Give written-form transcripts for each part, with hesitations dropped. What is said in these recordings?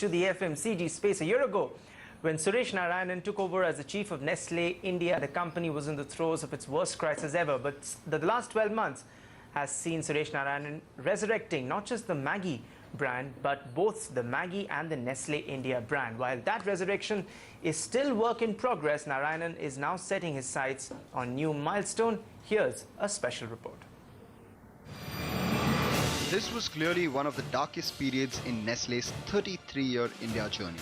to the FMCG space a year ago. When Suresh Narayanan took over as the chief of Nestle India, the company was in the throes of its worst crisis ever. But the last 12 months has seen Suresh Narayanan resurrecting not just the Maggi brand, but both the Maggi and the Nestle India brand. While that resurrection is still work in progress, Narayanan is now setting his sights on new milestone. Here's a special report. This was clearly one of the darkest periods in Nestle's 33-year India journey.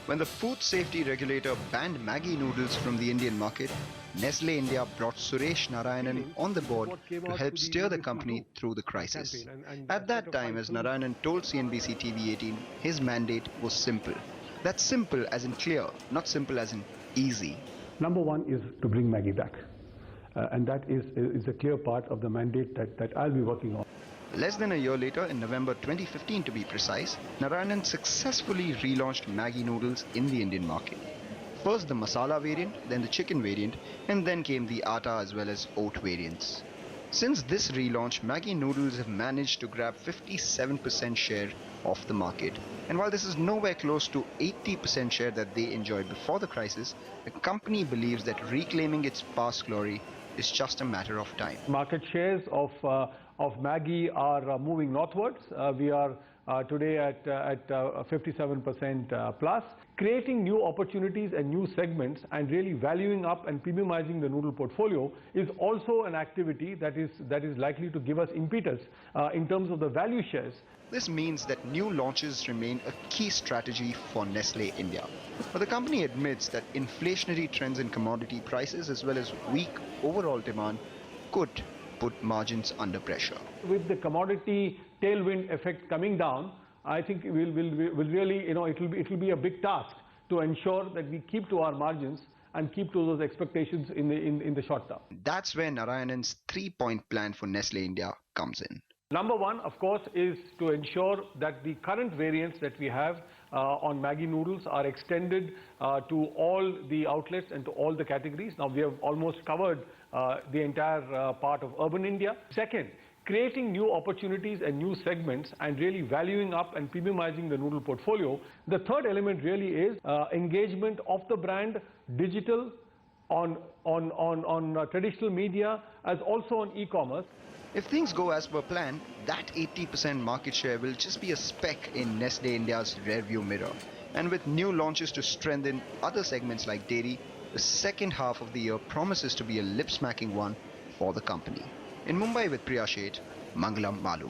When the food safety regulator banned Maggi noodles from the Indian market, Nestle India brought Suresh Narayanan on the board to help steer the company through the crisis. At that time, as Narayanan told CNBC TV 18, his mandate was simple. That's simple as in clear, not simple as in easy. Number one is to bring Maggi back. And that is a clear part of the mandate that I'll be working on. Less than a year later, in November 2015 to be precise, Narayanan successfully relaunched Maggi noodles in the Indian market. First the masala variant, then the chicken variant, and then came the atta as well as oat variants. Since this relaunch, Maggi noodles have managed to grab 57% share of the market. And while this is nowhere close to 80% share that they enjoyed before the crisis, the company believes that reclaiming its past glory is just a matter of time. Market shares of Maggi are moving northwards. We are today at 57% plus. Creating new opportunities and new segments and really valuing up and premiumizing the noodle portfolio is also an activity that is likely to give us impetus in terms of the value shares. This means that new launches remain a key strategy for Nestle India. But the company admits that inflationary trends in commodity prices as well as weak overall demand could put margins under pressure. With the commodity tailwind effect coming down, I think we'll really, it will be a big task to ensure that we keep to our margins and keep to those expectations in the short term. That's where Narayanan's 3-point plan for Nestle India comes in. Number one, of course, is to ensure that the current variants that we have on Maggi noodles are extended to all the outlets and to all the categories. Now, we have almost covered the entire part of urban India. Second, creating new opportunities and new segments and really valuing up and premiumizing the noodle portfolio. The third element really is engagement of the brand, digital, on traditional media, as also on e-commerce. If things go as per plan, that 80% market share will just be a speck in Nestle India's rearview mirror. And with new launches to strengthen other segments like dairy, the second half of the year promises to be a lip-smacking one for the company. In Mumbai with Priya Sheth, Mangalam Malu.